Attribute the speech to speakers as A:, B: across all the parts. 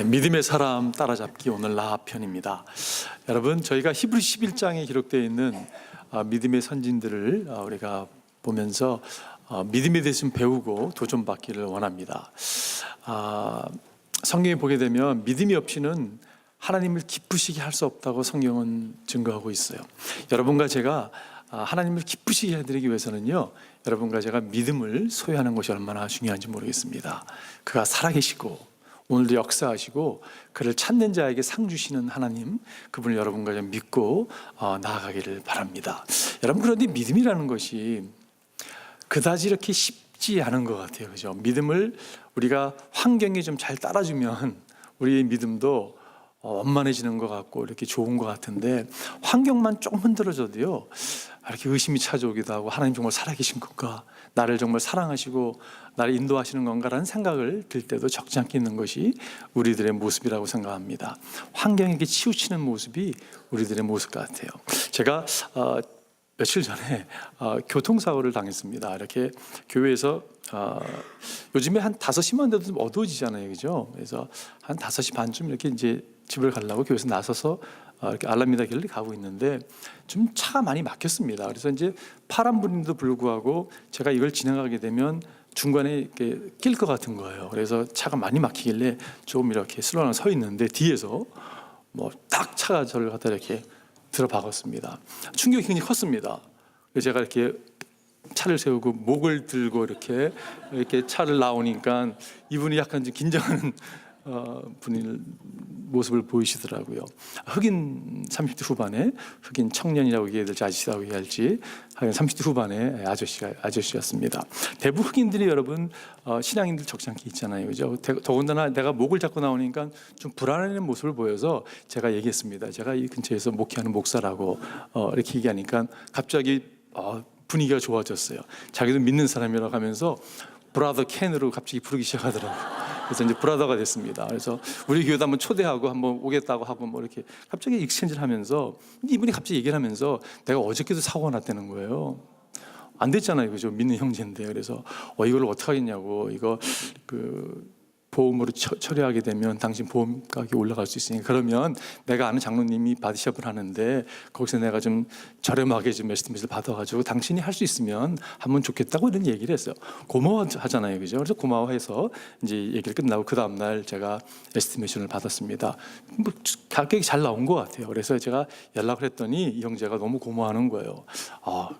A: 믿음의 사람 따라잡기 오늘 나 편입니다. 여러분, 저희가 히브리서 11장에 기록되어 있는 믿음의 선진들을 우리가 보면서 믿음에 대해서 좀 배우고 도전받기를 원합니다. 성경에 보게 되면 믿음이 없이는 하나님을 기쁘시게 할 수 없다고 성경은 증거하고 있어요. 여러분과 제가 하나님을 기쁘시게 해드리기 위해서는요, 여러분과 제가 믿음을 소유하는 것이 얼마나 중요한지 모르겠습니다. 그가 살아계시고 오늘도 역사하시고 그를 찾는 자에게 상 주시는 하나님, 그분을 여러분과 좀 믿고 나아가기를 바랍니다. 여러분, 그런데 믿음이라는 것이 그다지 이렇게 쉽지 않은 것 같아요. 그죠? 믿음을 우리가 환경에 좀 잘 따라주면 우리의 믿음도 원만해지는 것 같고 이렇게 좋은 것 같은데, 환경만 조금 흔들어져도요, 이렇게 의심이 찾아오기도 하고, 하나님 정말 살아계신 건가? 나를 정말 사랑하시고 나를 인도하시는 건가라는 생각을 들 때도 적지 않게 있는 것이 우리들의 모습이라고 생각합니다. 환경에게 치우치는 모습이 우리들의 모습 같아요. 제가 며칠 전에 교통사고를 당했습니다. 이렇게 교회에서 요즘에 한 5시만 돼도 좀 어두워지잖아요, 그죠? 그래서 한 5시 반쯤 이렇게 이제 집을 가려고 교회에서 나서서 이렇게 알라미다 길을 가고 있는데 좀 차가 많이 막혔습니다. 그래서 이제 파란불임에도 불구하고 제가 이걸 진행하게 되면 중간에 이렇게 낄 것 같은 거예요. 그래서 차가 많이 막히길래 조금 이렇게 슬로우 서 있는데 뒤에서 뭐 딱 차가 저를 갖다 이렇게 들어박았습니다. 충격이 굉장히 컸습니다. 그래서 제가 이렇게 차를 세우고 목을 들고 이렇게 차를 나오니까 이분이 약간 좀 긴장하는 분의 모습을 보이시더라고요. 흑인 30대 후반에, 흑인 청년이라고 얘기해야 될지 아저씨라고 얘기해야 할지, 30대 후반의 아저씨였습니다. 대부분 흑인들이 여러분 신앙인들 적지 않게 있잖아요, 그죠? 더군다나 내가 목을 잡고 나오니까 좀 불안해하는 모습을 보여서 제가 얘기했습니다. 제가 이 근처에서 목회하는 목사라고 이렇게 얘기하니까 갑자기 분위기가 좋아졌어요. 자기도 믿는 사람이라고 하면서 브라더 켄으로 갑자기 부르기 시작하더라고요. 그래서 이제 브라더가 됐습니다. 그래서 우리 교회도 한번 초대하고 한번 오겠다고 하고 뭐 이렇게 갑자기 익스체인지를 하면서 이분이 갑자기 얘기를 하면서 내가 어저께도 사고가 났다는 거예요. 안 됐잖아요, 그죠? 믿는 형제인데. 그래서 이걸 어떻게 하겠냐고, 이거 보험으로 처리하게 되면 당신 보험 가격이 올라갈 수 있으니까, 그러면 내가 아는 장로님이 바디샵을 하는데 거기서 내가 좀 저렴하게 좀 에스티메이션을 받아가지고 당신이 할 수 있으면 하면 좋겠다고 이런 얘기를 했어요. 고마워하잖아요, 그죠? 그래서 고마워해서 이제 얘기를 끝나고 그 다음 날 제가 에스티메이션을 받았습니다. 뭐 가격이 잘 나온 것 같아요. 그래서 제가 연락을 했더니 이 형제가 너무 고마워하는 거예요.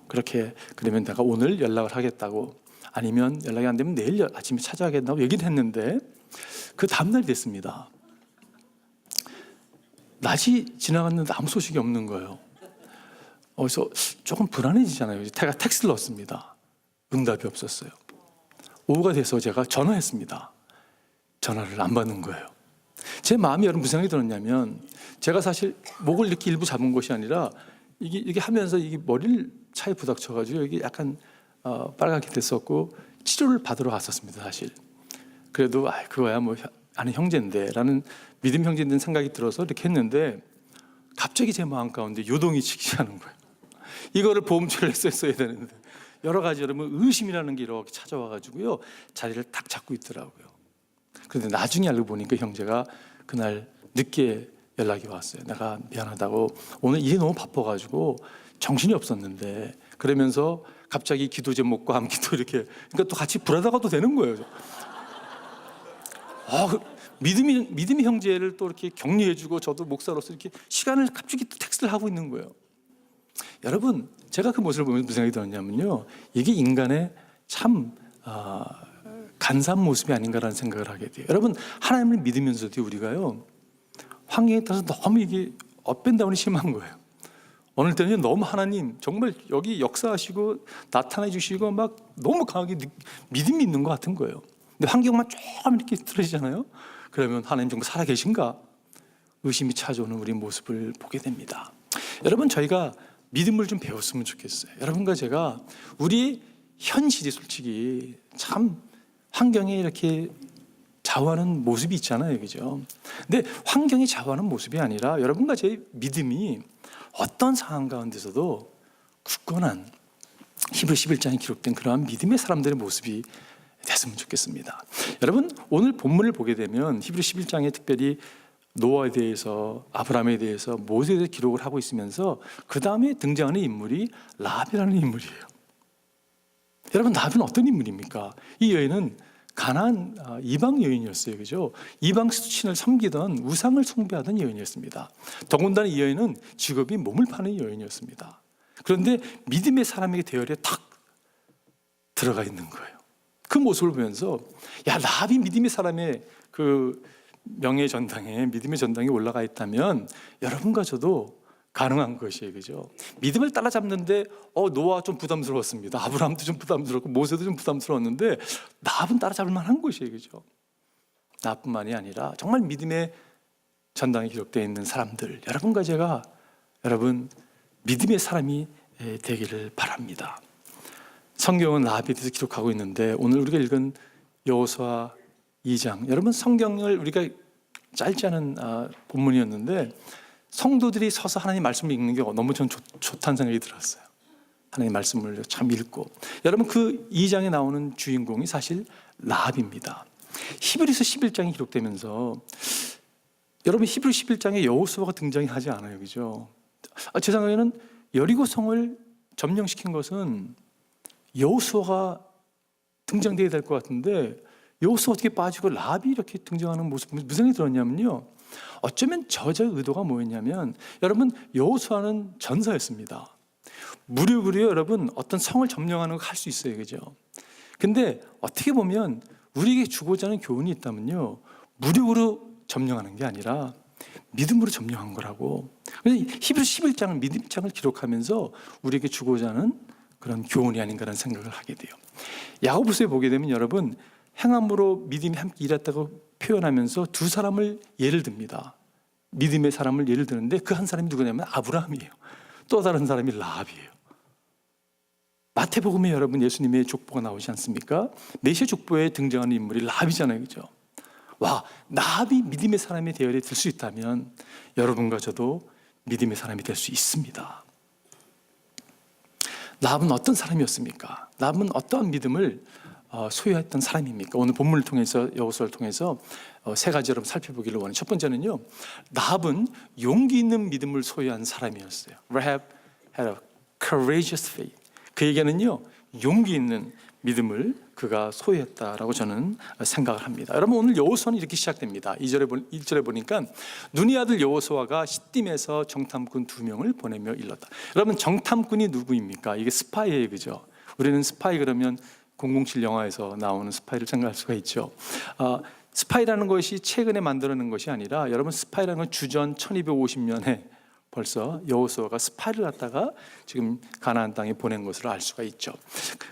A: 그렇게 그러면 내가 오늘 연락을 하겠다고, 아니면 연락이 안 되면 내일 아침에 찾아가겠다고 얘기를 했는데, 그 다음날 됐습니다. 낮이 지나갔는데 아무 소식이 없는 거예요. 그래서 조금 불안해지잖아요. 제가 텍스트를 넣었습니다. 응답이 없었어요. 오후가 돼서 제가 전화했습니다. 전화를 안 받는 거예요. 제 마음이 여러분 무슨 생각이 들었냐면, 제가 사실 목을 이렇게 일부 잡은 것이 아니라 이게 하면서 이게 머리를 차에 부닥쳐가지고 여기 약간 빨갛게 됐었고 치료를 받으러 갔었습니다, 사실. 그래도 그거야 뭐 아는 형제인데 라는 믿음 형제인 생각이 들어서 이렇게 했는데, 갑자기 제 마음 가운데 요동이 치기 시작하는 거예요. 이거를 보험처리를 했어야 되는데 여러 가지 여러분 의심이라는 게 이렇게 찾아와가지고요, 자리를 딱 잡고 있더라고요. 그런데 나중에 알고 보니까 형제가 그날 늦게 연락이 왔어요. 내가 미안하다고, 오늘 일이 너무 바빠가지고 정신이 없었는데, 그러면서 갑자기 기도 제목과 함기도 이렇게, 그러니까 또 같이 불하다가도 되는 거예요. 믿음이 형제를 또 이렇게 격려해주고, 저도 목사로서 이렇게 시간을 갑자기 또 텍스트를 하고 있는 거예요. 여러분, 제가 그 모습을 보면서 무슨 생각이 들었냐면요, 이게 인간의 참 간사한 모습이 아닌가라는 생각을 하게 돼요. 여러분, 하나님을 믿으면서도 우리가요, 환경에 따라서 너무 이게 업앤다운이 심한 거예요. 어느 때는 너무 하나님 정말 여기 역사하시고 나타내 주시고 막 너무 강하게 믿음이 있는 것 같은 거예요. 근데 환경만 조금 이렇게 틀어지잖아요. 그러면 하나님 정말 살아계신가? 의심이 찾아오는 우리 모습을 보게 됩니다. 여러분, 저희가 믿음을 좀 배웠으면 좋겠어요. 여러분과 제가 우리 현실이 솔직히 참 환경에 이렇게 좌우하는 모습이 있잖아요, 그죠? 근데 환경이 좌우하는 모습이 아니라 여러분과 제 믿음이 어떤 상황 가운데서도 굳건한, 히브리 11장에 기록된 그러한 믿음의 사람들의 모습이 됐으면 좋겠습니다. 여러분, 오늘 본문을 보게 되면 히브리 11장에 특별히 노아에 대해서, 아브라함에 대해서, 모세에 대해서 기록을 하고 있으면서 그 다음에 등장하는 인물이 라합이라는 인물이에요. 여러분, 라합은 어떤 인물입니까? 이 여인은 가나안 이방 여인이었어요. 그죠? 이방 수신을 섬기던, 우상을 숭배하던 여인이었습니다. 더군다나 이 여인은 직업이 몸을 파는 여인이었습니다. 그런데 믿음의 사람에게 대열에 탁 들어가 있는 거예요. 그 모습을 보면서 야, 라합이 믿음의 사람의 그 명예 전당에, 믿음의 전당에 올라가 있다면 여러분과 저도 가능한 것이에요. 그죠? 믿음을 따라잡는데 노아 좀 부담스러웠습니다. 아브라함도 좀 부담스럽고 모세도 좀 부담스러웠는데 라합은 따라잡을 만한 것이에요. 그죠? 나뿐만이 아니라 정말 믿음의 전당에 기록되어 있는 사람들, 여러분과 제가 여러분 믿음의 사람이 되기를 바랍니다. 성경은 라합에 대해서 기록하고 있는데 오늘 우리가 읽은 여호수아 2장, 여러분 성경을 우리가 짧지 않은 본문이었는데 성도들이 서서 하나님 말씀을 읽는 게 너무 전 좋다는 생각이 들었어요. 하나님 말씀을 참 읽고, 여러분 그 2장에 나오는 주인공이 사실 라합입니다. 히브리서 11장이 기록되면서 여러분 히브리 11장에 여호수아가 등장이 하지 않아요. 그죠? 제 생각에는 여리고성을 점령시킨 것은 여호수아가 등장되어야 될 것 같은데 여호수아 어떻게 빠지고 라합이 이렇게 등장하는 모습, 무슨 생각이 들었냐면요, 어쩌면 저자의 의도가 뭐였냐면, 여러분 여호수아는 전사였습니다. 무료무료 여러분 어떤 성을 점령하는 거 할 수 있어요. 그죠? 근데 어떻게 보면 우리에게 주고자 하는 교훈이 있다면요, 무력으로 점령하는 게 아니라 믿음으로 점령한 거라고. 히브리 11장은 믿음장을 기록하면서 우리에게 주고자 하는 그런 교훈이 아닌가라는 생각을 하게 돼요. 야고보서에 보게 되면 여러분 행함으로 믿음이 함께 일했다고 표현하면서 두 사람을 예를 듭니다. 믿음의 사람을 예를 드는데 그 한 사람이 누구냐면 아브라함이에요. 또 다른 사람이 라합이에요. 마태복음에 여러분 예수님의 족보가 나오지 않습니까? 메시아 족보에 등장하는 인물이 라합이잖아요. 그죠? 와, 라합이 믿음의 사람의 대열에 들 수 있다면 여러분과 저도 믿음의 사람이 될 수 있습니다. 라합은 어떤 사람이었습니까? 라합은 어떠한 믿음을 소유했던 사람입니까? 오늘 본문을 통해서, 여호수아를 통해서 세 가지 여러분 살펴보기를 원해요. 첫 번째는요, 라합은 용기 있는 믿음을 소유한 사람이었어요. Rahab had a courageous faith. 그에게는요 용기 있는 믿음을 그가 소유했다라고 저는 생각을 합니다. 여러분 오늘 여호수아는 이렇게 시작됩니다. 1절에 보니까 눈의 아들 여호수아가 시딤에서 정탐꾼 2명을 보내며 일렀다. 여러분 정탐꾼이 누구입니까? 이게 스파이예요. 그죠? 우리는 스파이 그러면 007 영화에서 나오는 스파이를 생각할 수가 있죠. 스파이라는 것이 최근에 만들어낸 것이 아니라 여러분 스파이라는 건 주전 1250년에 벌써 여호수아가 스파이를 갖다가 지금 가나안 땅에 보낸 것을 알 수가 있죠.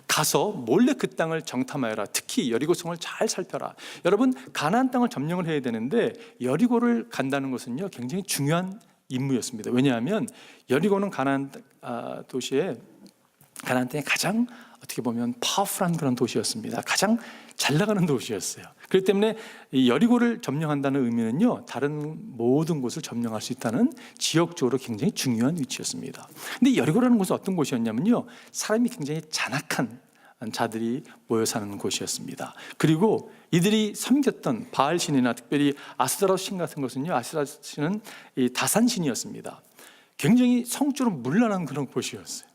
A: 가서 몰래 그 땅을 정탐하여라. 특히 여리고성을 잘 살펴라. 여러분 가나안 땅을 점령을 해야 되는데 여리고를 간다는 것은요 굉장히 중요한 임무였습니다. 왜냐하면 여리고는 가나안 도시에, 가나안 땅에 가장 어떻게 보면 파워풀한 그런 도시였습니다. 가장 잘 나가는 도시였어요. 그렇기 때문에 이 여리고를 점령한다는 의미는요 다른 모든 곳을 점령할 수 있다는 지역적으로 굉장히 중요한 위치였습니다. 근데 여리고라는 곳은 어떤 곳이었냐면요, 사람이 굉장히 잔악한 자들이 모여 사는 곳이었습니다. 그리고 이들이 섬겼던 바알 신이나 특별히 아스타로 신 같은 것은요, 아스타로 신은 이 다산 신이었습니다. 굉장히 성적으로 문란한 그런 곳이었어요.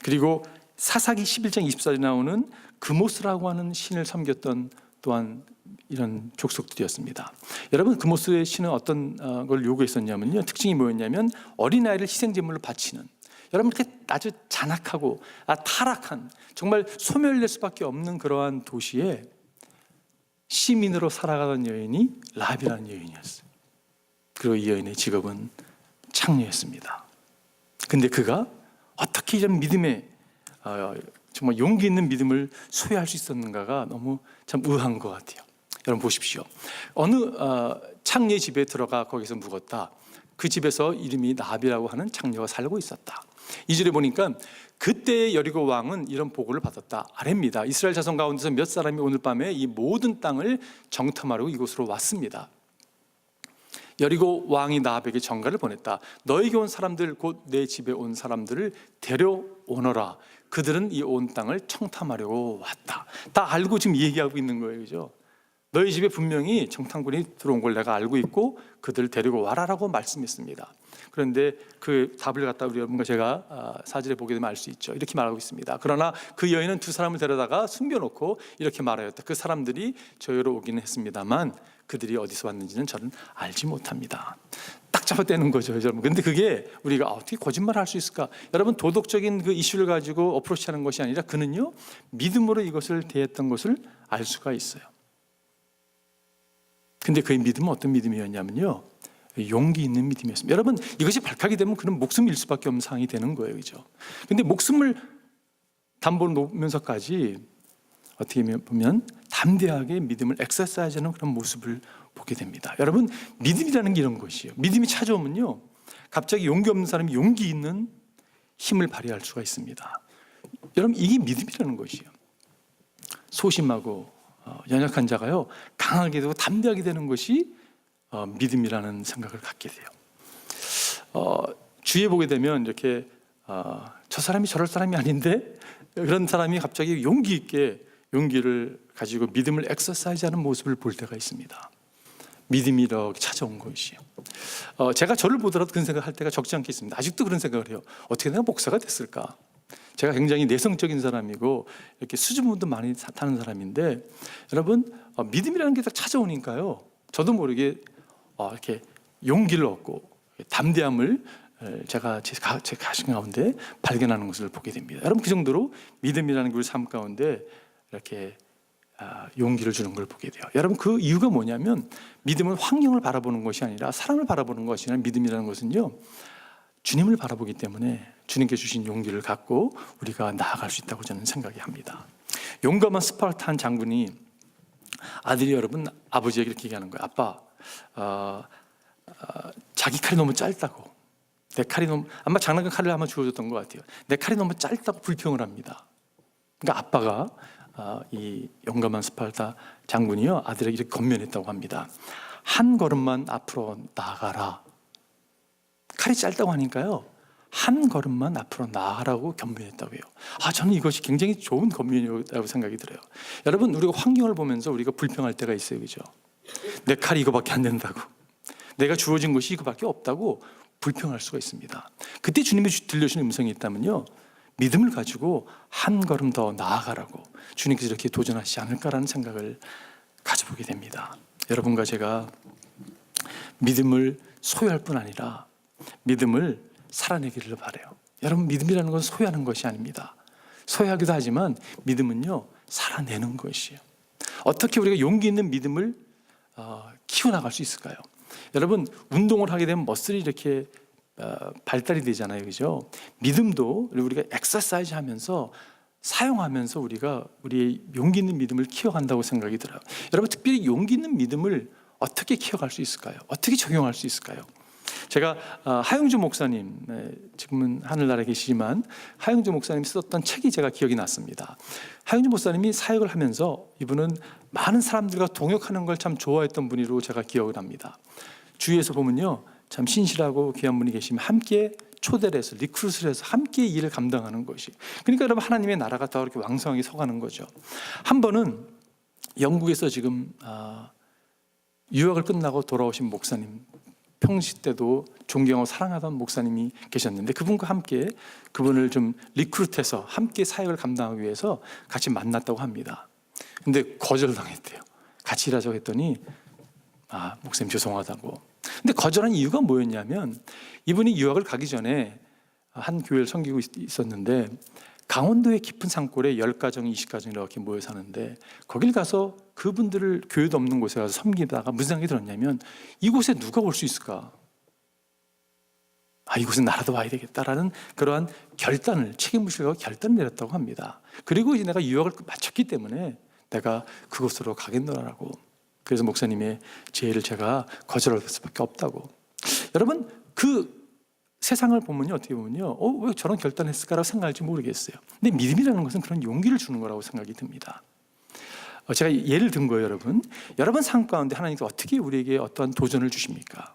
A: 그리고 사사기 11장 24절에 나오는 그모스라고 하는 신을 섬겼던 또한 이런 족속들이었습니다. 여러분 그모스의 신은 어떤 걸 요구했었냐면요, 특징이 뭐였냐면 어린아이를 희생제물로 바치는, 여러분 이렇게 아주 잔악하고 타락한, 정말 소멸될 수밖에 없는 그러한 도시에 시민으로 살아가던 여인이 라합이라는 여인이었어요. 그리고 이 여인의 직업은 창녀였습니다. 근데 그가 어떻게 이런 믿음의 정말 용기 있는 믿음을 소유할 수 있었는가가 너무 참 의아한 것 같아요. 여러분 보십시오. 어느 창녀의 집에 들어가 거기서 묵었다. 그 집에서 이름이 라합이라고 하는 창녀가 살고 있었다. 2절에 보니까 그때 여리고 왕은 이런 보고를 받았다. 아래입니다. 이스라엘 자손 가운데서 몇 사람이 오늘 밤에 이 모든 땅을 정탐하려고 이곳으로 왔습니다. 여리고 왕이 라합에게 전가를 보냈다. 너에게 온 사람들, 곧 내 집에 온 사람들을 데려오너라. 그들은 이 온 땅을 청탐하려고 왔다. 다 알고 지금 얘기하고 있는 거예요, 그죠? 너희 집에 분명히 정탐꾼이 들어온 걸 내가 알고 있고 그들을 데리고 와라라고 말씀했습니다. 그런데 그 답을 갖다 우리 여러분과 제가 사진에 보게 되면 알 수 있죠. 이렇게 말하고 있습니다. 그러나 그 여인은 두 사람을 데려다가 숨겨놓고 이렇게 말하였다. 그 사람들이 저희로 오기는 했습니다만 그들이 어디서 왔는지는 저는 알지 못합니다. 딱 잡아떼는 거죠, 여러분. 근데 그게 우리가 어떻게 거짓말을 할 수 있을까? 여러분, 도덕적인 그 이슈를 가지고 어프로치하는 것이 아니라 그는요 믿음으로 이것을 대했던 것을 알 수가 있어요. 근데 그의 믿음은 어떤 믿음이었냐면요, 용기 있는 믿음이었습니다. 여러분, 이것이 발각이 되면 그는 목숨을 잃을 수밖에 없는 상황이 되는 거예요, 그죠? 근데 목숨을 담보로 놓으면서까지 어떻게 보면 담대하게 믿음을 엑서사이즈하는 그런 모습을 보게 됩니다. 여러분, 믿음이라는 게 이런 것이에요. 믿음이 찾아오면요, 갑자기 용기 없는 사람이 용기 있는 힘을 발휘할 수가 있습니다. 여러분, 이게 믿음이라는 것이에요. 소심하고 연약한 자가요 강하게 되고 담대하게 되는 것이 믿음이라는 생각을 갖게 돼요. 주위에 보게 되면 이렇게 저 사람이 저럴 사람이 아닌데, 그런 사람이 갑자기 용기 있게 용기를 가지고 믿음을 엑서사이즈하는 모습을 볼 때가 있습니다. 믿음이 이렇게 찾아온 것이요. 제가 저를 보더라도 그런 생각할 때가 적지 않게 있습니다. 아직도 그런 생각을 해요. 어떻게 내가 목사가 됐을까? 제가 굉장히 내성적인 사람이고 이렇게 수줍음도 많이 타는 사람인데, 여러분, 믿음이라는 게 딱 찾아오니까요 저도 모르게 이렇게 용기를 얻고 담대함을 제가 제 가슴 가운데 발견하는 것을 보게 됩니다. 여러분, 그 정도로 믿음이라는 게 우리 삶 가운데 이렇게 용기를 주는 걸 보게 돼요. 여러분, 그 이유가 뭐냐면 믿음은 환경을 바라보는 것이 아니라 사람을 바라보는 것이 아니라, 믿음이라는 것은요 주님을 바라보기 때문에 주님께 주신 용기를 갖고 우리가 나아갈 수 있다고 저는 생각이 합니다. 용감한 스파르탄 장군이 아들이 여러분 아버지에게 이렇게 얘기하는 거예요. 아빠, 자기 칼이 너무 짧다고, 내 칼이 너무, 아마 장난감 칼을 아마 주어줬던 것 같아요. 내 칼이 너무 짧다고 불평을 합니다. 그러니까 아빠가 이 용감한 스파르타 장군이요 아들에게 이렇게 권면했다고 합니다. 한 걸음만 앞으로 나아가라. 칼이 짧다고 하니까요 한 걸음만 앞으로 나아가라고 권면했다고 해요. 저는 이것이 굉장히 좋은 권면이라고 생각이 들어요. 여러분, 우리가 환경을 보면서 우리가 불평할 때가 있어요, 그죠? 내 칼이 이거밖에 안 된다고, 내가 주어진 것이 이거밖에 없다고 불평할 수가 있습니다. 그때 주님이 들려주는 음성이 있다면요 믿음을 가지고 한 걸음 더 나아가라고 주님께서 이렇게 도전하시지 않을까라는 생각을 가져보게 됩니다. 여러분과 제가 믿음을 소유할 뿐 아니라 믿음을 살아내기를 바라요. 여러분, 믿음이라는 건 소유하는 것이 아닙니다. 소유하기도 하지만 믿음은요 살아내는 것이에요. 어떻게 우리가 용기 있는 믿음을 키워나갈 수 있을까요? 여러분, 운동을 하게 되면 머슬이 이렇게 발달이 되잖아요, 그죠? 믿음도 우리가 엑서사이즈 하면서 사용하면서 우리가 우리의 용기 있는 믿음을 키워간다고 생각이 들어요. 여러분, 특별히 용기 있는 믿음을 어떻게 키워갈 수 있을까요? 어떻게 적용할 수 있을까요? 제가 하영주 목사님, 지금은 하늘나라에 계시지만 하영주 목사님이 썼던 책이 제가 기억이 났습니다. 하영주 목사님이 사역을 하면서 이분은 많은 사람들과 동역하는 걸 참 좋아했던 분으로 제가 기억을 합니다. 주위에서 보면요 참 신실하고 귀한 분이 계시면 함께 초대를 해서 리크루트를 해서 함께 일을 감당하는 것이, 그러니까 여러분 하나님의 나라가 더 이렇게 왕성하게 서가는 거죠. 한 번은 영국에서 지금 유학을 끝나고 돌아오신 목사님, 평시 때도 존경하고 사랑하던 목사님이 계셨는데 그분과 함께 그분을 좀 리크루트해서 함께 사역을 감당하기 위해서 같이 만났다고 합니다. 근데 거절당했대요. 같이 일하자고 했더니 목사님 죄송하다고. 근데 거절한 이유가 뭐였냐면 이분이 유학을 가기 전에 한 교회를 섬기고 있었는데 강원도의 깊은 산골에 10가정, 20가정 이렇게 모여 사는데 거길 가서 그분들을 교회도 없는 곳에 가서 섬기다가 무슨 생각이 들었냐면 이곳에 누가 올 수 있을까? 이곳은 나라도 와야 되겠다라는 그러한 결단을, 책임의식을 하고 결단을 내렸다고 합니다. 그리고 이제 내가 유학을 마쳤기 때문에 내가 그곳으로 가겠노라라고. 그래서 목사님의 제의를 제가 거절할 수밖에 없다고. 여러분, 그 세상을 보면요 어떻게 보면요 왜 저런 결단을 했을까라고 생각할지 모르겠어요. 근데 믿음이라는 것은 그런 용기를 주는 거라고 생각이 듭니다. 제가 예를 든 거예요. 여러분 삶 가운데 하나님께서 어떻게 우리에게 어떠한 도전을 주십니까?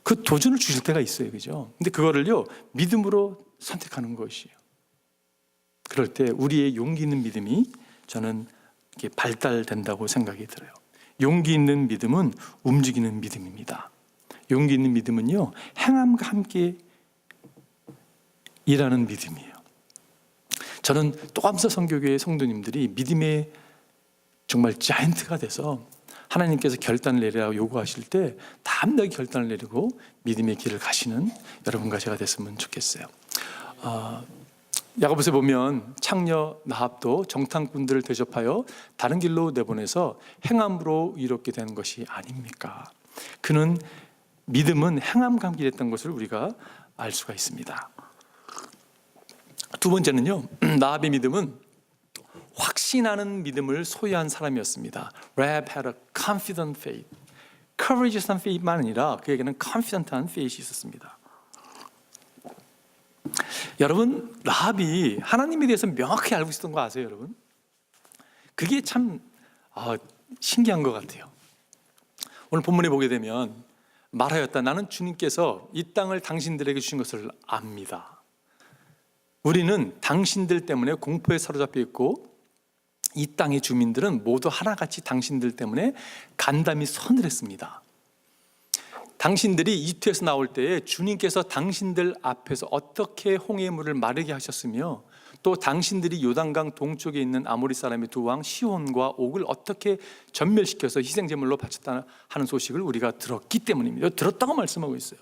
A: 그 도전을 주실 때가 있어요, 그죠? 근데 그거를요 믿음으로 선택하는 것이에요. 그럴 때 우리의 용기 있는 믿음이 저는 이렇게 발달된다고 생각이 들어요. 용기 있는 믿음은 움직이는 믿음입니다. 용기 있는 믿음은요, 행함과 함께 일하는 믿음이에요. 저는 또암사 선교교회 성도님들이 믿음의 정말 자이언트가 돼서 하나님께서 결단을 내리라고 요구하실 때 담대하게 결단을 내리고 믿음의 길을 가시는 여러분과 제가 됐으면 좋겠어요. 야고보서에 보면 창녀 나합도 정탐꾼들을 대접하여 다른 길로 내보내서 행함으로 이롭게 된 것이 아닙니까? 그는 믿음은 행함과 함께 됐던 것을 우리가 알 수가 있습니다. 두 번째는요, 나합의 믿음은 확신하는 믿음을 소유한 사람이었습니다. Rahab had a confident faith. courageous faith만 아니라 그에게는 confident한 faith이 있었습니다. 여러분, 라합이 하나님에 대해서 명확히 알고 있었던 거 아세요, 여러분? 그게 참 신기한 것 같아요. 오늘 본문에 보게 되면 말하였다. 나는 주님께서 이 땅을 당신들에게 주신 것을 압니다. 우리는 당신들 때문에 공포에 사로잡혀 있고 이 땅의 주민들은 모두 하나같이 당신들 때문에 간담이 서늘했습니다. 당신들이 이집트에서 나올 때에 주님께서 당신들 앞에서 어떻게 홍해의 물을 마르게 하셨으며 또 당신들이 요단강 동쪽에 있는 아모리 사람의 두 왕 시혼과 옥을 어떻게 전멸시켜서 희생제물로 바쳤다 하는 소식을 우리가 들었기 때문입니다. 들었다고 말씀하고 있어요.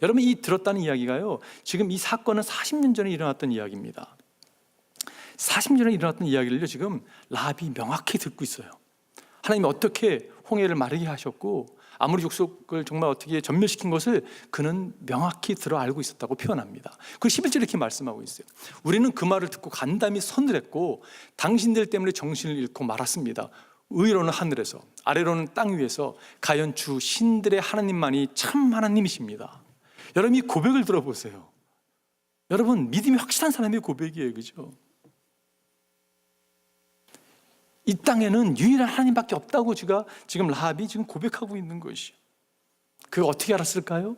A: 여러분, 이 들었다는 이야기가요, 지금 이 사건은 40년 전에 일어났던 이야기입니다. 40년 전에 일어났던 이야기를요, 지금 라합이 명확히 듣고 있어요. 하나님이 어떻게 홍해를 마르게 하셨고 아모리 족속을 정말 어떻게 전멸시킨 것을 그는 명확히 들어 알고 있었다고 표현합니다. 그 11절에 이렇게 말씀하고 있어요. 우리는 그 말을 듣고 간담이 서늘했고 당신들 때문에 정신을 잃고 말았습니다. 위로는 하늘에서 아래로는 땅 위에서 가연 주 신들의 하나님만이 참 하나님이십니다. 여러분, 이 고백을 들어보세요. 여러분, 믿음이 확실한 사람의 고백이에요, 그죠? 이 땅에는 유일한 하나님밖에 없다고 지금 라합이 지금 고백하고 있는 것이요. 그걸 어떻게 알았을까요?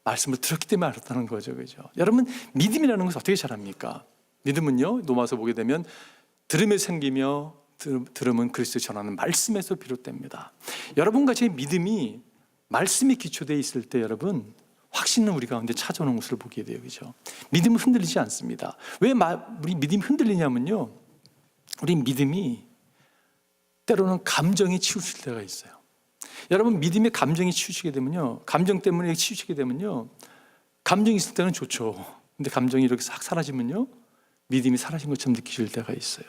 A: 말씀을 들었기 때문에 알았다는 거죠, 그죠? 여러분, 믿음이라는 것을 어떻게 잘합니까? 믿음은요, 로마서 보게 되면 들음에 생기며 들음은 그리스도 전하는 말씀에서 비롯됩니다. 여러분과 제 믿음이 말씀에 기초되어 있을 때 여러분, 확신은 우리 가운데 찾아오는 것을 보게 돼요, 그죠? 믿음은 흔들리지 않습니다. 왜 우리 믿음이 흔들리냐면요, 우리 믿음이 때로는 감정에 치우칠 때가 있어요. 여러분, 믿음의 감정이 치우치게 되면요, 감정 때문에 치우치게 되면요, 감정이 있을 때는 좋죠. 근데 감정이 이렇게 싹 사라지면요, 믿음이 사라진 것처럼 느끼실 때가 있어요.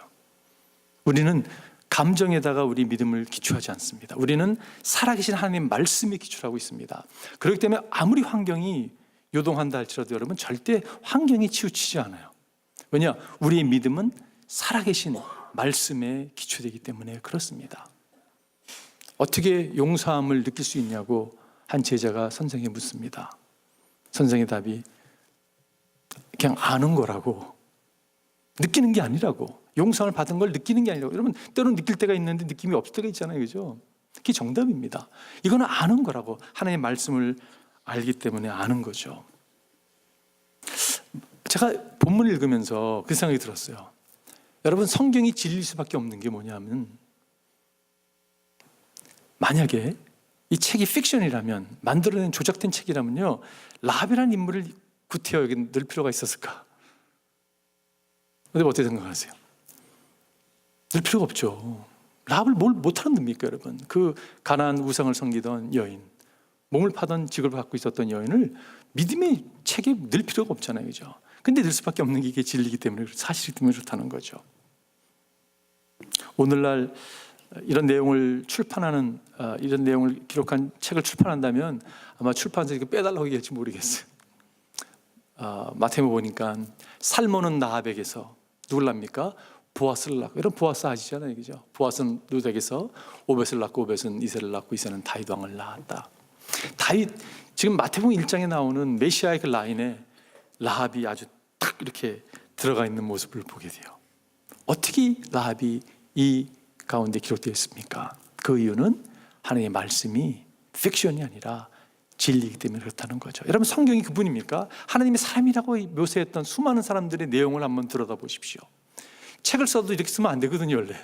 A: 우리는 감정에다가 우리 믿음을 기초하지 않습니다. 우리는 살아계신 하나님 말씀에 기초하고 있습니다. 그렇기 때문에 아무리 환경이 요동한다 할지라도 여러분, 절대 환경에 치우치지 않아요. 왜냐? 우리의 믿음은 살아계신 말씀에 기초되기 때문에 그렇습니다. 어떻게 용서함을 느낄 수 있냐고 한 제자가 선생에게 묻습니다. 선생의 답이 그냥 아는 거라고, 느끼는 게 아니라고, 용서함을 받은 걸 느끼는 게 아니라고. 여러분, 때로는 느낄 때가 있는데 느낌이 없을 때가 있잖아요, 그죠? 그게 정답입니다. 이거는 아는 거라고, 하나님의 말씀을 알기 때문에 아는 거죠. 제가 본문을 읽으면서 그 생각이 들었어요. 여러분, 성경이 진리일 수밖에 없는 게 뭐냐면, 만약에 이 책이 픽션이라면, 만들어낸 조작된 책이라면요, 라합이라는 인물을 구태여 여기 넣을 필요가 있었을까? 근데 어떻게 생각하세요? 넣을 필요가 없죠. 라합을 뭘 못하는 놈입니까, 여러분? 그 가나안 우상을 섬기던 여인, 몸을 파던 직업을 갖고 있었던 여인을 믿음의 책에 넣을 필요가 없잖아요, 그죠? 근데 넣을 수밖에 없는 게 이게 진리이기 때문에, 사실이기 때문에 좋다는 거죠. 오늘날 이런 내용을 출판하는, 이런 내용을 기록한 책을 출판한다면 아마 출판사에게 빼달라고 얘기할지 모르겠어요. 마태복음 보니까 살모는 나합에게서 누굴 낳습니까? 보아스를 낳고, 이런 보아스 아시잖아요, 그죠? 보아스는 루덱에서 오벳을 낳고, 오벳은 이새를 낳고, 이새는 다윗 왕을 낳았다. 다윗, 지금 마태복음 1장에 나오는 메시아의 그 라인에 라합이 아주 딱 이렇게 들어가 있는 모습을 보게 돼요. 어떻게 라합이 이 가운데 기록되어 있습니까? 그 이유는 하나님의 말씀이 픽션이 아니라 진리이기 때문에 그렇다는 거죠. 여러분, 성경이 그뿐입니까? 하나님이 사람이라고 묘사했던 수많은 사람들의 내용을 한번 들여다 보십시오. 책을 써도 이렇게 쓰면 안 되거든요, 원래.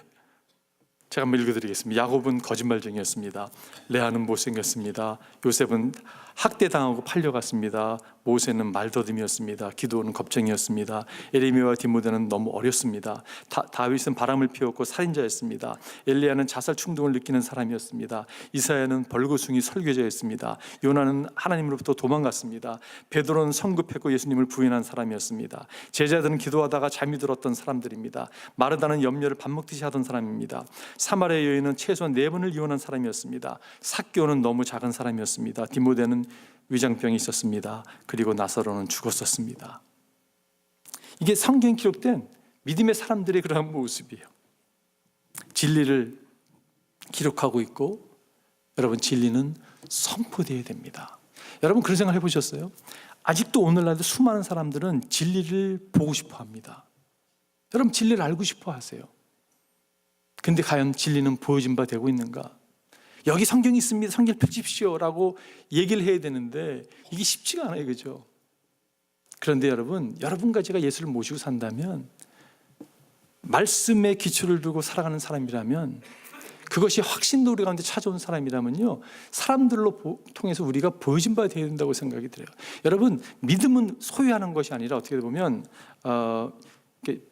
A: 제가 한번 읽어드리겠습니다. 야곱은 거짓말쟁이였습니다. 레아는 못생겼습니다. 요셉은 학대당하고 팔려갔습니다. 모세는 말더듬이었습니다. 기도는 겁쟁이였습니다. 에레미야와 디모데는 너무 어렸습니다. 다윗은 바람을 피웠고 살인자였습니다. 엘리야는 자살 충동을 느끼는 사람이었습니다. 이사야는 벌거숭이 설교자였습니다. 요나는 하나님으로부터 도망갔습니다. 베드로는 성급했고 예수님을 부인한 사람이었습니다. 제자들은 기도하다가 잠이 들었던 사람들입니다. 마르다는 염려를 밥 먹듯이 하던 사람입니다. 사마리아 여인은 최소한 4번을 이혼한 사람이었습니다. 삭개오는 너무 작은 사람이었습니다. 디모데는 위장병이 있었습니다. 그리고 나사로는 죽었었습니다. 이게 성경에 기록된 믿음의 사람들의 그러한 모습이에요. 진리를 기록하고 있고, 여러분, 진리는 선포되어야 됩니다. 여러분, 그런 생각 해보셨어요? 아직도 오늘날도 수많은 사람들은 진리를 보고 싶어 합니다. 여러분, 진리를 알고 싶어 하세요. 근데 과연 진리는 보여진 바 되고 있는가? 여기 성경이 있습니다, 성경을 펴십시오 라고 얘기를 해야 되는데 이게 쉽지가 않아요, 그죠? 그런데 여러분과 제가 예수를 모시고 산다면, 말씀에 기초를 두고 살아가는 사람이라면, 그것이 확신도 우리 가운데 찾아온 사람이라면요, 사람들로 통해서 우리가 보여진 바 되어야 된다고 생각이 들어요. 여러분, 믿음은 소유하는 것이 아니라, 어떻게 보면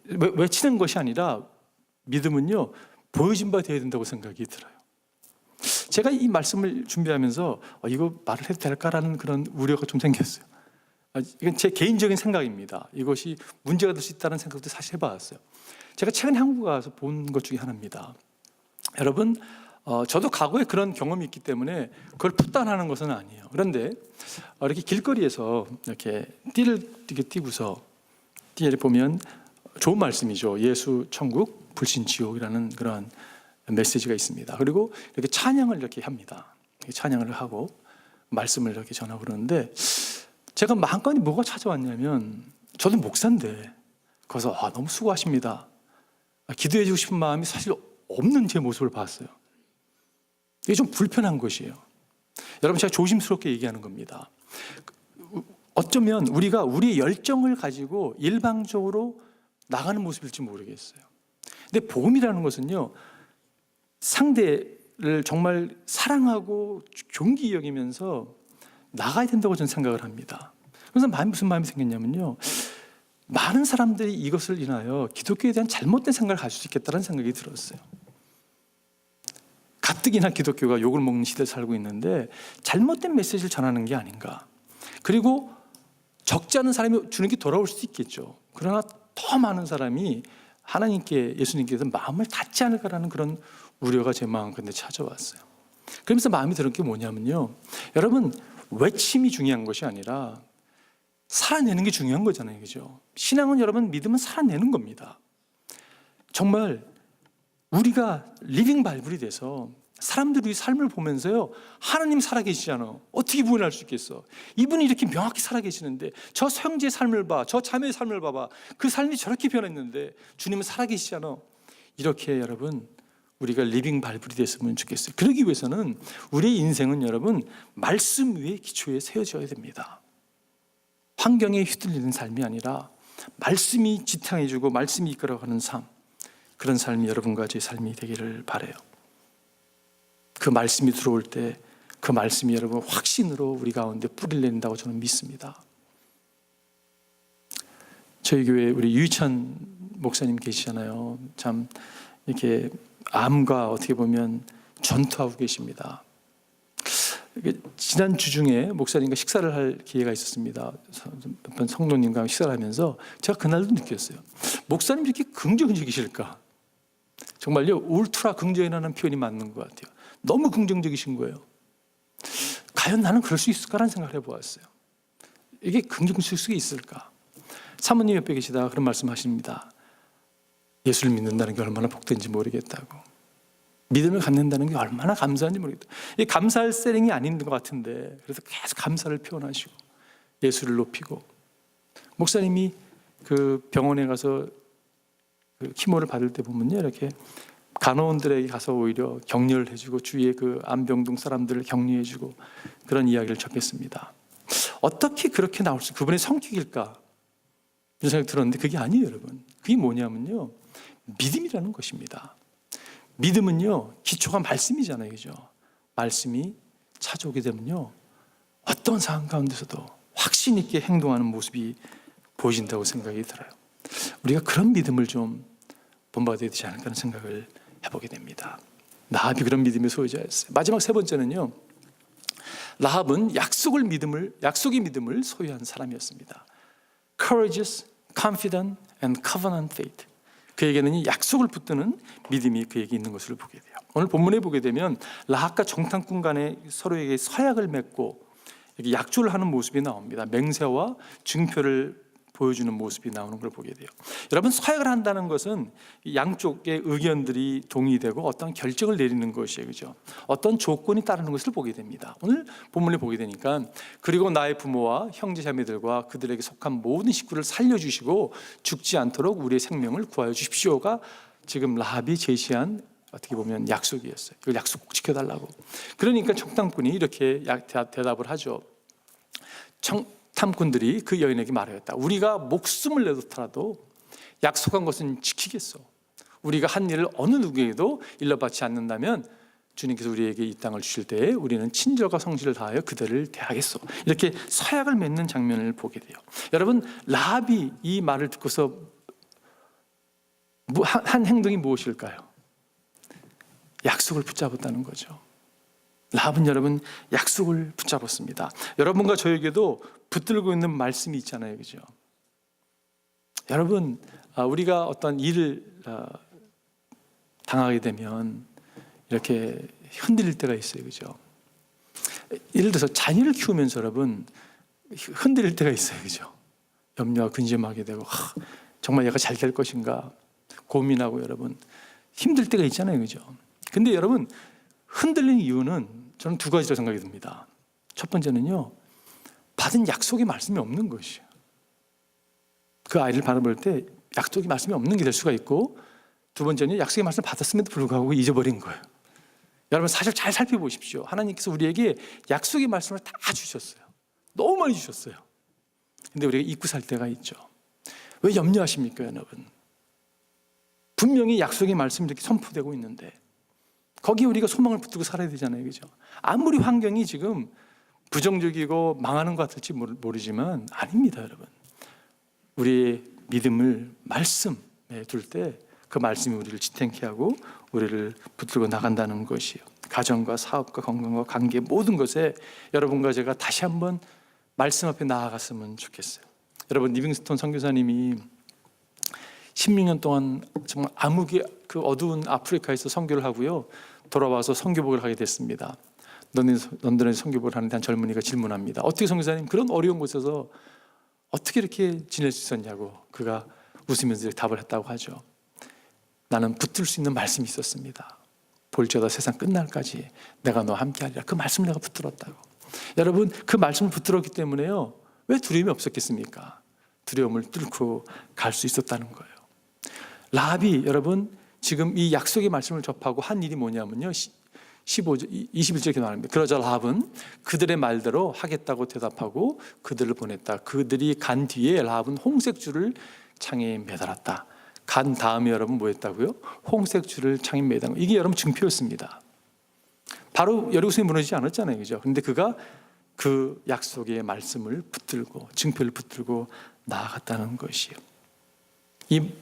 A: 외치는 것이 아니라, 믿음은요 보여진 바 되어야 된다고 생각이 들어요. 제가 이 말씀을 준비하면서 이거 말을 해도 될까라는 그런 우려가 좀 생겼어요. 이건 제 개인적인 생각입니다. 이것이 문제가 될 수 있다는 생각도 사실 해봤어요. 제가 최근에 한국 가서 본 것 중에 하나입니다. 여러분, 저도 과거에 그런 경험이 있기 때문에 그걸 풋단하는 것은 아니에요. 그런데 이렇게 길거리에서 이렇게 띠를 이렇게 띄고서 띠를 보면 좋은 말씀이죠. 예수 천국, 불신 지옥이라는 그런 메시지가 있습니다. 그리고 이렇게 찬양을 이렇게 합니다. 찬양을 하고 말씀을 이렇게 전하고 그러는데, 제가 마음가운데 뭐가 찾아왔냐면, 저도 목사인데 거기서 너무 수고하십니다, 기도해 주고 싶은 마음이 사실 없는 제 모습을 봤어요. 이게 좀 불편한 것이에요. 여러분, 제가 조심스럽게 얘기하는 겁니다. 어쩌면 우리가 우리의 열정을 가지고 일방적으로 나가는 모습일지 모르겠어요. 근데 복음이라는 것은요, 상대를 정말 사랑하고 존귀 여기면서 나가야 된다고 저는 생각을 합니다. 그래서 무슨 마음이 생겼냐면요, 많은 사람들이 이것을 인하여 기독교에 대한 잘못된 생각을 가질 수 있겠다는 생각이 들었어요. 가뜩이나 기독교가 욕을 먹는 시대에 살고 있는데 잘못된 메시지를 전하는 게 아닌가. 그리고 적지 않은 사람이 주님께 돌아올 수도 있겠죠. 그러나 더 많은 사람이 하나님께, 예수님께서 마음을 닫지 않을까라는 그런 우려가 제 마음 가운데 찾아왔어요. 그러면서 마음이 드는 게 뭐냐면요, 여러분, 외침이 중요한 것이 아니라 살아내는 게 중요한 거잖아요, 그죠? 신앙은, 여러분, 믿음은 살아내는 겁니다. 정말 우리가 리빙 바이블이 돼서 사람들이 삶을 보면서요, 하나님 살아계시잖아, 어떻게 부인할 수 있겠어? 이분이 이렇게 명확히 살아계시는데, 저 형제의 삶을 봐, 저 자매의 삶을 봐봐, 그 삶이 저렇게 변했는데 주님은 살아계시잖아. 이렇게 여러분, 우리가 리빙 바이블이 됐으면 좋겠어요. 그러기 위해서는 우리의 인생은, 여러분, 말씀 위에 기초에 세워져야 됩니다. 환경에 휘둘리는 삶이 아니라 말씀이 지탱해주고 말씀이 이끌어가는 삶, 그런 삶이 여러분과 제 삶이 되기를 바라요. 그 말씀이 들어올 때 그 말씀이 여러분 확신으로 우리 가운데 뿌리를 내린다고 저는 믿습니다. 저희 교회 우리 유희찬 목사님 계시잖아요. 참 이렇게 암과 어떻게 보면 전투하고 계십니다. 지난 주 중에 목사님과 식사를 할 기회가 있었습니다. 몇 번 성도님과 식사를 하면서 제가 그날도 느꼈어요. 목사님 이렇게 긍정적이실까? 정말요, 울트라 긍정이라는 표현이 맞는 것 같아요. 너무 긍정적이신 거예요. 과연 나는 그럴 수 있을까라는 생각을 해보았어요. 이게 긍정적일 수 있을까? 사모님 옆에 계시다가 그런 말씀하십니다. 예수를 믿는다는 게 얼마나 복된지 모르겠다고, 믿음을 갖는다는 게 얼마나 감사한지 모르겠다. 이 감사할 세링이 아닌 것 같은데, 그래서 계속 감사를 표현하시고 예수를 높이고, 목사님이 그 병원에 가서 그 키모를 받을 때 보면요, 이렇게 간호원들에게 가서 오히려 격려를 해주고 주위의 그 암병동 사람들을 격려해주고 그런 이야기를 접했습니다. 어떻게 그렇게 나올 수, 그분의 성격일까? 이런 생각이 들었는데 그게 아니에요, 여러분. 그게 뭐냐면요, 믿음이라는 것입니다. 믿음은요, 기초가 말씀이잖아요, 그죠? 말씀이 찾아오게 되면요, 어떤 상황 가운데서도 확신 있게 행동하는 모습이 보여진다고 생각이 들어요. 우리가 그런 믿음을 좀 본받아야 되지 않을까 하는 생각을 해보게 됩니다. 라합이 그런 믿음의 소유자였어요. 마지막 세 번째는요, 라합은 약속의 믿음을 소유한 사람이었습니다. Courageous, confident, and covenant faith. 그에게는 약속을 붙드는 믿음이 그에게 있는 것을 보게 돼요. 오늘 본문에 보게 되면 라합과 정탐꾼 간에 서로에게 서약을 맺고 이렇게 약조를 하는 모습이 나옵니다. 맹세와 증표를 보여주는 모습이 나오는 걸 보게 돼요. 여러분, 서약을 한다는 것은 양쪽의 의견들이 동의되고 어떤 결정을 내리는 것이에요, 그죠? 어떤 조건이 따르는 것을 보게 됩니다. 오늘 본문에 보게 되니까 그리고 나의 부모와 형제자매들과 그들에게 속한 모든 식구를 살려주시고 죽지 않도록 우리의 생명을 구하여 주십시오가 지금 라합이 제시한 어떻게 보면 약속이었어요. 이걸 약속 꼭 지켜달라고. 그러니까 정탐꾼이 이렇게 대답을 하죠. 탐꾼들이 그 여인에게 말하였다. 우리가 목숨을 내놓더라도 약속한 것은 지키겠소. 우리가 한 일을 어느 누구에게도 일러받지 않는다면 주님께서 우리에게 이 땅을 주실 때에 우리는 친절과 성실을 다하여 그들을 대하겠소. 이렇게 서약을 맺는 장면을 보게 돼요. 여러분, 라합이 이 말을 듣고서 한 행동이 무엇일까요? 약속을 붙잡았다는 거죠. 라합은 여러분 약속을 붙잡았습니다. 여러분과 저에게도 붙들고 있는 말씀이 있잖아요, 그죠? 여러분, 우리가 어떤 일을 당하게 되면 이렇게 흔들릴 때가 있어요, 그죠? 예를 들어서 자녀를 키우면서 여러분 흔들릴 때가 있어요, 그죠? 염려와 근심하게 되고 정말 얘가 잘 될 것인가 고민하고 여러분 힘들 때가 있잖아요, 그죠? 근데 여러분 흔들리는 이유는 저는 두 가지로 생각이 듭니다. 첫 번째는요, 받은 약속의 말씀이 없는 것이에요. 그 아이를 바라볼 때 약속의 말씀이 없는 게 될 수가 있고, 두 번째는 약속의 말씀을 받았음에도 불구하고 잊어버린 거예요. 여러분 사실 잘 살펴보십시오. 하나님께서 우리에게 약속의 말씀을 다 주셨어요. 너무 많이 주셨어요. 근데 우리가 잊고 살 때가 있죠. 왜 염려하십니까, 여러분? 분명히 약속의 말씀이 이렇게 선포되고 있는데 거기에 우리가 소망을 붙들고 살아야 되잖아요, 그죠? 아무리 환경이 지금 부정적이고 망하는 것 같을지 모르지만 아닙니다, 여러분. 우리의 믿음을 말씀에 둘 때 그 말씀이 우리를 지탱케 하고 우리를 붙들고 나간다는 것이에요. 가정과 사업과 건강과 관계 모든 것에 여러분과 제가 다시 한번 말씀 앞에 나아갔으면 좋겠어요. 여러분, 리빙스톤 선교사님이 16년 동안 정말 암흑의 그 어두운 아프리카에서 선교를 하고요, 돌아와서 선교복을 하게 됐습니다. 런던에서 선교복을 하는데 한 젊은이가 질문합니다. 어떻게 선교사님 그런 어려운 곳에서 어떻게 이렇게 지낼 수 있었냐고. 그가 웃으면서 답을 했다고 하죠. 나는 붙들 수 있는 말씀이 있었습니다. 볼지어다 세상 끝날까지 내가 너와 함께하리라. 그 말씀을 내가 붙들었다고. 여러분, 그 말씀을 붙들었기 때문에요, 왜 두려움이 없었겠습니까? 두려움을 뚫고 갈 수 있었다는 거예요. 라합이 여러분 지금 이 약속의 말씀을 접하고 한 일이 뭐냐면요, 21절 이렇게 말합니다. 그러자 라합은 그들의 말대로 하겠다고 대답하고 그들을 보냈다. 그들이 간 뒤에 라합은 홍색 줄을 창에 매달았다. 간 다음에 여러분 뭐 했다고요? 홍색 줄을 창에 매단 거. 이게 여러분 증표였습니다. 바로 여리고성이 무너지지 않았잖아요, 그죠? 그런데 그가 그 약속의 말씀을 붙들고 증표를 붙들고 나아갔다는 것이에요. 이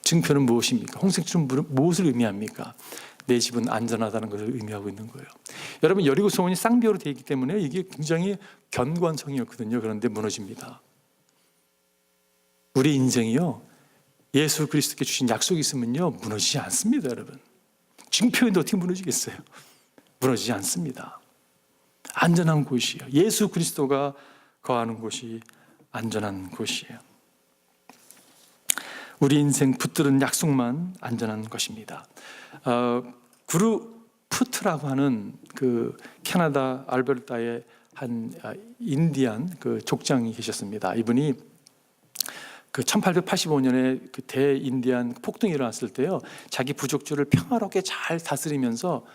A: 증표는 무엇입니까? 홍색 줄은 무엇을 의미합니까? 내 집은 안전하다는 것을 의미하고 있는 거예요. 여러분, 여리고 성문이 쌍벽으로 되어 있기 때문에 이게 굉장히 견고한 성이었거든요. 그런데 무너집니다. 우리 인생이요, 예수 그리스도께 주신 약속이 있으면요 무너지지 않습니다, 여러분. 증표인데 어떻게 무너지겠어요? 무너지지 않습니다. 안전한 곳이에요. 예수 그리스도가 거하는 곳이 안전한 곳이에요. 우리 인생 붙들은 약속만 안전한 것입니다. 구루푸트라고 하는 그 캐나다 알베르타의 한 인디안 그 족장이 계셨습니다. 이분이 그 1885년에 그 대인디안 폭동이 일어났을 때요, 자기 부족주를 평화롭게 잘 다스리면서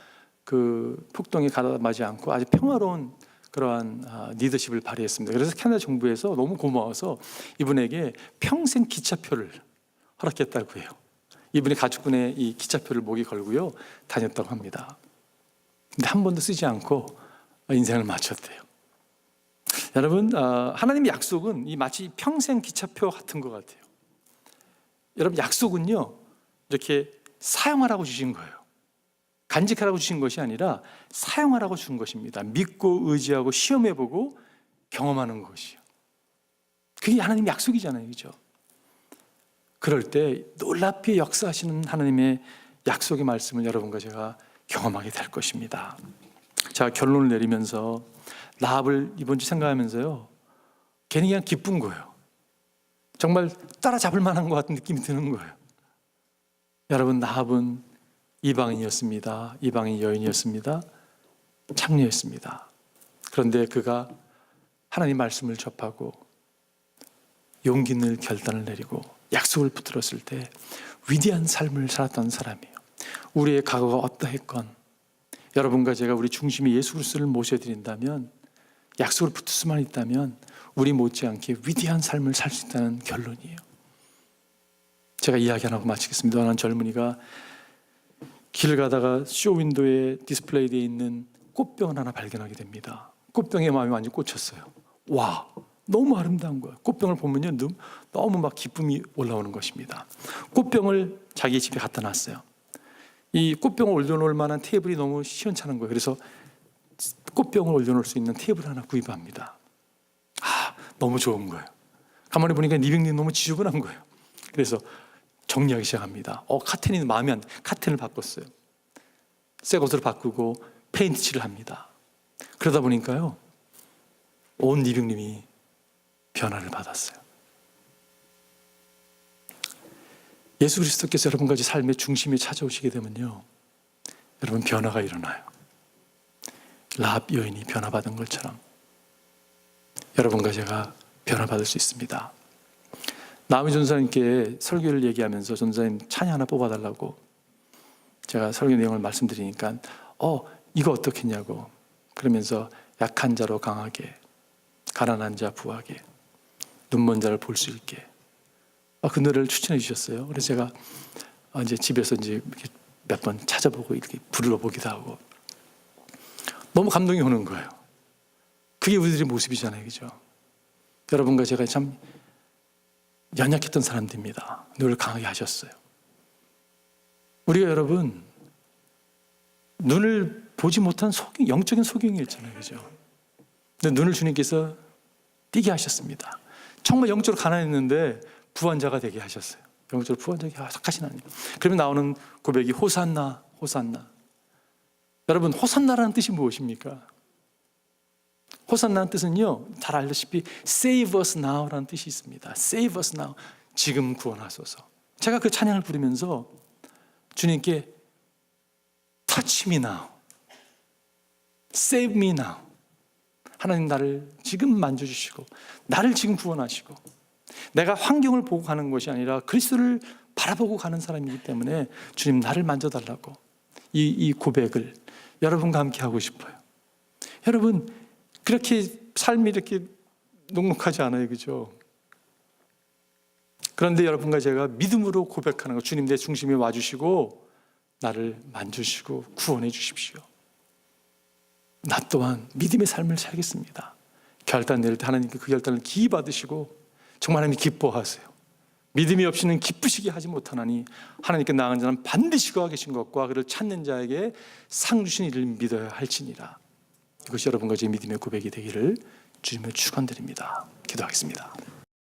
A: 그 폭동에 가담하지 않고 아주 평화로운 그러한 리더십을 발휘했습니다. 그래서 캐나다 정부에서 너무 고마워서 이분에게 평생 기차표를 허락했다고 해요. 이분이 가축군의 이 기차표를 목에 걸고요 다녔다고 합니다. 근데 한 번도 쓰지 않고 인생을 마쳤대요. 여러분, 하나님의 약속은 이 마치 평생 기차표 같은 것 같아요. 여러분, 약속은요 이렇게 사용하라고 주신 거예요. 간직하라고 주신 것이 아니라 사용하라고 준 것입니다. 믿고 의지하고 시험해보고 경험하는 것이요. 그게 하나님의 약속이잖아요, 그죠? 그럴 때 놀랍게 역사하시는 하나님의 약속의 말씀을 여러분과 제가 경험하게 될 것입니다. 자, 결론을 내리면서 라합을 이번 주 생각하면서요, 괜히 그냥 기쁜 거예요. 정말 따라잡을 만한 것 같은 느낌이 드는 거예요. 여러분, 라합은 이방인이었습니다. 이방인 여인이었습니다. 창녀였습니다. 그런데 그가 하나님 말씀을 접하고 용기 있는 결단을 내리고 약속을 붙들었을 때 위대한 삶을 살았던 사람이에요. 우리의 과거가 어떠했건 여러분과 제가 우리 중심에 예수 그리스도를 모셔드린다면, 약속을 붙을 수만 있다면 우리 못지않게 위대한 삶을 살 수 있다는 결론이에요. 제가 이야기 하나 하고 마치겠습니다. 어느 젊은이가 길 가다가 쇼윈도에 디스플레이되어 있는 꽃병을 하나 발견하게 됩니다. 꽃병에 마음이 완전히 꽂혔어요. 와, 너무 아름다운 거예요. 꽃병을 보면요 너무 막 기쁨이 올라오는 것입니다. 꽃병을 자기 집에 갖다 놨어요. 이 꽃병을 올려놓을 만한 테이블이 너무 시원찮은 거예요. 그래서 꽃병을 올려놓을 수 있는 테이블 하나 구입합니다. 너무 좋은 거예요. 가만히 보니까 리빙룸이 너무 지저분한 거예요. 그래서 정리하기 시작합니다. 카텐이 마음에 안, 카텐을 바꿨어요. 새 것으로 바꾸고 페인트 칠을 합니다. 그러다 보니까요 온 리빙룸이 변화를 받았어요. 예수 그리스도께서 여러분과 삶의 중심에 찾아오시게 되면요, 여러분 변화가 일어나요. 라합 여인이 변화받은 것처럼 여러분과 제가 변화받을 수 있습니다. 나오미 전사님께 설교를 얘기하면서 전사님 찬양 하나 뽑아달라고 제가 설교 내용을 말씀드리니까 이거 어떻겠냐고, 그러면서 약한 자로 강하게, 가난한 자 부하게, 눈먼 자를 볼 수 있게, 그 노래를 추천해 주셨어요. 그래서 제가 이제 집에서 이제 몇 번 찾아보고 이렇게 불러보기도 하고 너무 감동이 오는 거예요. 그게 우리들의 모습이잖아요, 그죠? 여러분과 제가 참 연약했던 사람들입니다. 늘 강하게 하셨어요. 우리가 여러분 눈을 보지 못한 영적인 소경이었잖아요, 그죠? 근데 눈을 주님께서 띄게 하셨습니다. 정말 영적으로 가난했는데 부한자가 되게 하셨어요. 영적으로 부한자가 착하신 하나님. 그러면 나오는 고백이 호산나, 호산나. 여러분, 호산나라는 뜻이 무엇입니까? 호산나는 뜻은요, 잘 알다시피 Save us now라는 뜻이 있습니다. Save us now. 지금 구원하소서. 제가 그 찬양을 부르면서 주님께 Touch me now. Save me now. 하나님 나를 지금 만져주시고 나를 지금 구원하시고, 내가 환경을 보고 가는 것이 아니라 그리스도를 바라보고 가는 사람이기 때문에 주님 나를 만져달라고 이 고백을 여러분과 함께 하고 싶어요. 여러분, 그렇게 삶이 이렇게 녹록하지 않아요, 그죠? 그런데 여러분과 제가 믿음으로 고백하는 거, 주님 내 중심에 와주시고 나를 만주시고 구원해 주십시오. 나 또한 믿음의 삶을 살겠습니다. 결단 내릴 때 하나님께 그 결단을 기이 받으시고 정말 하나님 기뻐하세요. 믿음이 없이는 기쁘시게 하지 못하나니 하나님께 나아간 자는 반드시 그와 계신 것과 그를 찾는 자에게 상 주신 이를 믿어야 할지니라. 이것이 여러분과 제 믿음의 고백이 되기를 주님의 축원드립니다. 기도하겠습니다.